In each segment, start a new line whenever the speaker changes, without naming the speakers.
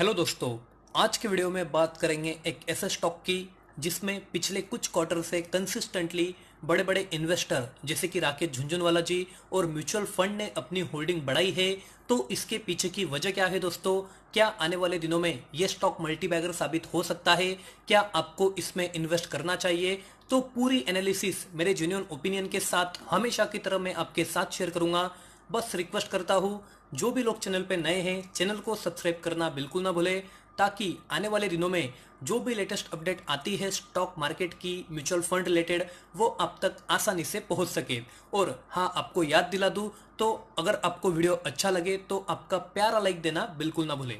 Hello दोस्तों। आज के वीडियो में बात करेंगे एक ऐसे स्टॉक की जिसमें पिछले कुछ क्वार्टर से कंसिस्टेंटली बड़े बड़े इन्वेस्टर जैसे कि राकेश झुनझुनवाला जी और म्यूचुअल फंड ने अपनी होल्डिंग बढ़ाई है। तो इसके पीछे की वजह क्या है दोस्तों? क्या आने वाले दिनों में ये स्टॉक मल्टीबैगर साबित हो सकता है? क्या आपको इसमें इन्वेस्ट करना चाहिए? तो पूरी एनालिसिस मेरे जेन्युइन ओपिनियन के साथ हमेशा की तरह मैं आपके साथ शेयर करूंगा। बस रिक्वेस्ट करता हूँ, जो भी लोग चैनल पे नए हैं चैनल को सब्सक्राइब करना बिल्कुल ना भूलें, ताकि आने वाले दिनों में जो भी लेटेस्ट अपडेट आती है स्टॉक मार्केट की, म्यूचुअल फंड रिलेटेड, वो आप तक आसानी से पहुंच सके। और हाँ, आपको याद दिला दूं तो अगर आपको वीडियो अच्छा लगे तो आपका प्यारा लाइक देना बिल्कुल ना भूलें।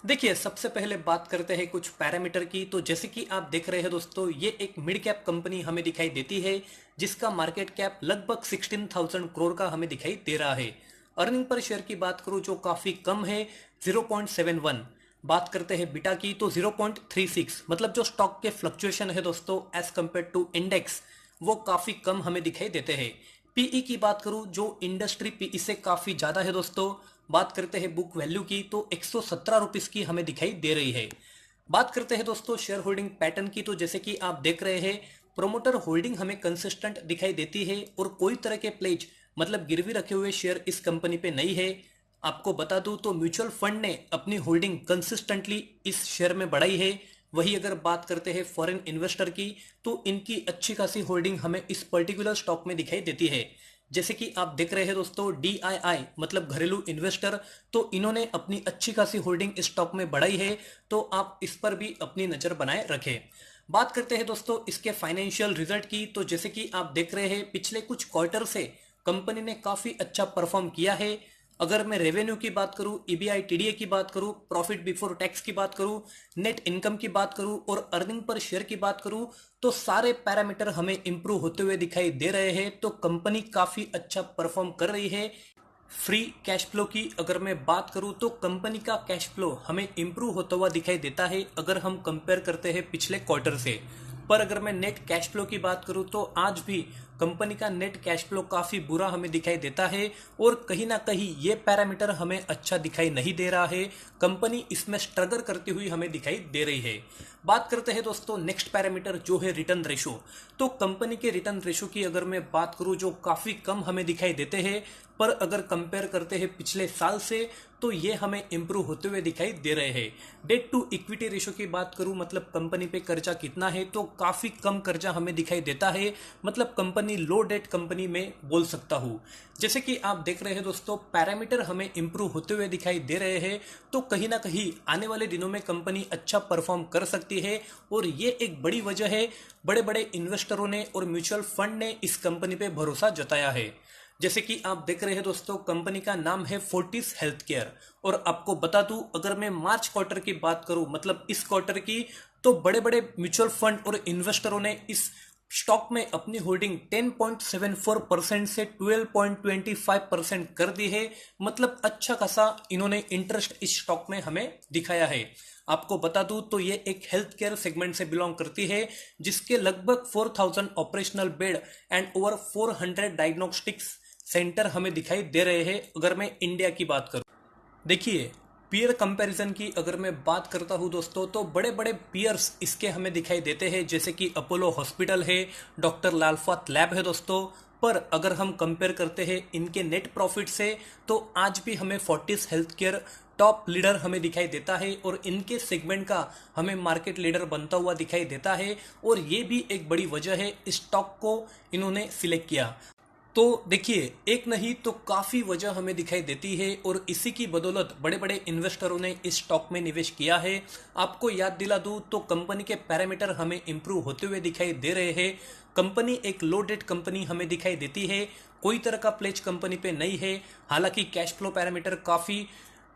देखिए, सबसे पहले बात करते हैं कुछ पैरामीटर की। तो जैसे कि आप देख रहे हैं दोस्तों, ये एक मिड कैप कंपनी हमें दिखाई देती है जिसका मार्केट कैप लगभग 16,000 करोड़ का हमें दिखाई दे रहा है। अर्निंग पर शेयर की बात करूं जो काफी कम है, 0.71। बात करते हैं बीटा की तो 0.36, मतलब जो स्टॉक के फ्लक्चुएशन है दोस्तों एज कंपेयर टू इंडेक्स, वो काफी कम हमें दिखाई देते हैं। पीई की बात करूं जो इंडस्ट्री पीई से काफी ज्यादा है दोस्तों। बात करते हैं बुक वैल्यू की तो 117 रुपीज की हमें दिखाई दे रही है। बात करते हैं दोस्तों शेयर होल्डिंग पैटर्न की, तो जैसे कि आप देख रहे हैं प्रोमोटर होल्डिंग हमें कंसिस्टेंट दिखाई देती है और कोई तरह के प्लेज मतलब गिरवी रखे हुए शेयर इस कंपनी पे नहीं है। आपको बता दूं तो म्यूचुअल फंड ने अपनी होल्डिंग कंसिस्टेंटली इस शेयर में बढ़ाई है। वही अगर बात करते हैं फॉरेन इन्वेस्टर की, तो इनकी अच्छी खासी होल्डिंग हमें इस पर्टिकुलर स्टॉक में दिखाई देती है। जैसे कि आप देख रहे हैं दोस्तों डीआईआई मतलब घरेलू इन्वेस्टर, तो इन्होंने अपनी अच्छी खासी होल्डिंग इस स्टॉक में बढ़ाई है, तो आप इस पर भी अपनी नजर बनाए रखें। बात करते हैं दोस्तों इसके फाइनेंशियल रिजल्ट की, तो जैसे कि आप देख रहे हैं पिछले कुछ क्वार्टर से कंपनी ने काफी अच्छा परफॉर्म किया है। अगर मैं रेवेन्यू की बात करूं, ईबीआई टीडीए की बात करूं, प्रॉफिट बिफोर टैक्स की बात करूं, नेट इनकम की बात करूं और अर्निंग पर शेयर की बात करूं, तो सारे पैरामीटर हमें इंप्रूव होते हुए दिखाई दे रहे हैं। तो कंपनी काफी अच्छा परफॉर्म कर रही है। फ्री कैश फ्लो की अगर मैं बात करूं तो कंपनी का कैश फ्लो हमें इंप्रूव होता हुआ दिखाई देता है अगर हम कंपेयर करते हैं पिछले क्वार्टर से। पर अगर मैं नेट कैश फ्लो की बात करूं तो आज भी कंपनी का नेट कैश फ्लो काफी बुरा हमें दिखाई देता है और कहीं ना कहीं ये पैरामीटर हमें अच्छा दिखाई नहीं दे रहा है। कंपनी इसमें स्ट्रगल करती हुई हमें दिखाई दे रही है। बात करते हैं दोस्तों नेक्स्ट पैरामीटर जो है रिटर्न रेशो। तो कंपनी के रिटर्न रेशो की अगर मैं बात करूं जो काफी कम हमें दिखाई देते हैं, पर अगर कंपेयर करते हैं पिछले साल से तो ये हमें इंप्रूव होते हुए दिखाई दे रहे हैं। डेट टू इक्विटी रेशो की बात करूं मतलब कंपनी पे कर्जा कितना है, तो काफी कम कर्जा हमें दिखाई देता है, मतलब कंपनी लो डेट कंपनी में बोल सकता हूं। जैसे कि आप देख रहे हैं दोस्तों पैरामीटर हमें इंप्रूव होते हुए दिखाई दे रहे हैं, तो कहीं ना कहीं आने वाले दिनों में कंपनी अच्छा परफॉर्म कर सकती है और ये एक बड़ी वजह है बड़े बड़े इन्वेस्टरों ने और म्यूचुअल फंड ने इस कंपनी पे भरोसा जताया है। जैसे कि आप देख रहे हैं दोस्तों कंपनी का नाम है फोर्टिस हेल्थ केयर। और आपको बता दूं अगर मैं मार्च क्वार्टर की बात करूं मतलब इस क्वार्टर की, तो बड़े बड़े म्यूचुअल फंड और इन्वेस्टरों ने इस स्टॉक में अपनी होल्डिंग 10.74% से 12.25% कर दी है। मतलब अच्छा खासा इन्होंने इंटरेस्ट इस स्टॉक में हमें दिखाया है। आपको बता दूं तो ये एक हेल्थ केयर सेगमेंट से बिलोंग करती है जिसके लगभग 4,000 operational bed and over 400 diagnostics centre हमें दिखाई दे रहे हैं अगर मैं इंडिया की बात करूं। देखिए, पीयर कंपैरिजन की अगर मैं बात करता हूं दोस्तों, तो बड़े बड़े पीयर्स इसके हमें दिखाई देते हैं जैसे कि अपोलो हॉस्पिटल है, डॉक्टर लालपाथ लैब है दोस्तों। पर अगर हम कंपेयर करते हैं इनके नेट प्रॉफिट से, तो आज भी हमें Fortis health care top leader हमें दिखाई देता है और इनके सेगमेंट का हमें मार्केट लीडर बनता हुआ दिखाई देता है। और ये भी एक बड़ी वजह है इस स्टॉक को इन्होंने सिलेक्ट किया। तो देखिए, एक नहीं तो काफी वजह हमें दिखाई देती है और इसी की बदौलत बड़े बड़े इन्वेस्टरों ने इस स्टॉक में निवेश किया है। आपको याद दिला दूं तो कंपनी के पैरामीटर हमें इंप्रूव होते हुए दिखाई दे रहे हैं। कंपनी एक लो डेट कंपनी हमें दिखाई देती है, कोई तरह का प्लेज कंपनी पे नहीं है। हालांकि कैश फ्लो पैरामीटर काफी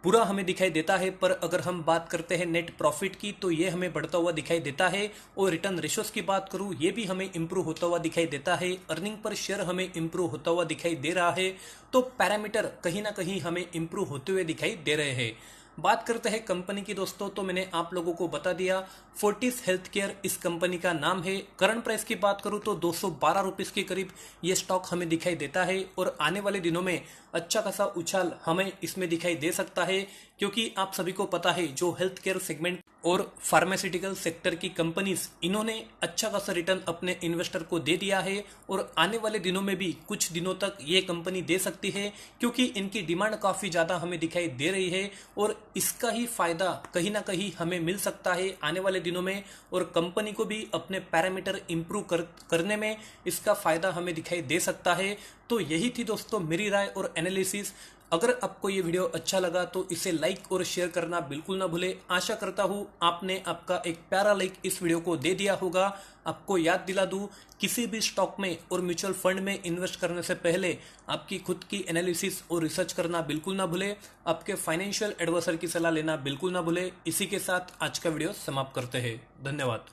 बुरा हमें दिखाई देता है, पर अगर हम बात करते हैं नेट प्रॉफिट की तो ये हमें बढ़ता हुआ दिखाई देता है। और रिटर्न रेशोस की बात करूं ये भी हमें इंप्रूव होता हुआ दिखाई देता है। अर्निंग पर शेयर हमें इंप्रूव होता हुआ दिखाई दे रहा है। तो पैरामीटर कहीं ना कहीं हमें इंप्रूव होते हुए दिखाई दे रहे हैं। बात करते हैं कंपनी की दोस्तों, तो मैंने आप लोगों को बता दिया फोर्टिस हेल्थ केयर इस कंपनी का नाम है। करंट प्राइस की बात करूं तो 212 रुपीस के करीब ये स्टॉक हमें दिखाई देता है और आने वाले दिनों में अच्छा खासा उछाल हमें इसमें दिखाई दे सकता है, क्योंकि आप सभी को पता है जो हेल्थ केयर सेगमेंट और फार्मास्यूटिकल सेक्टर की कंपनीज इन्होंने अच्छा खासा रिटर्न अपने इन्वेस्टर को दे दिया है और आने वाले दिनों में भी कुछ दिनों तक ये कंपनी दे सकती है, क्योंकि इनकी डिमांड काफ़ी ज़्यादा हमें दिखाई दे रही है और इसका ही फायदा कहीं ना कहीं हमें मिल सकता है आने वाले दिनों में और कंपनी को भी अपने पैरामीटर इंप्रूव करने में इसका फायदा हमें दिखाई दे सकता है। तो यही थी दोस्तों मेरी राय और एनालिसिस। अगर आपको ये वीडियो अच्छा लगा तो इसे लाइक और शेयर करना बिल्कुल ना भूले। आशा करता हूँ आपने आपका एक प्यारा लाइक इस वीडियो को दे दिया होगा। आपको याद दिला दूँ, किसी भी स्टॉक में और म्यूचुअल फंड में इन्वेस्ट करने से पहले आपकी खुद की एनालिसिस और रिसर्च करना बिल्कुल ना भूले। आपके फाइनेंशियल एडवाइजर की सलाह लेना बिल्कुल ना भूले। इसी के साथ आज का वीडियो समाप्त करते हैं। धन्यवाद।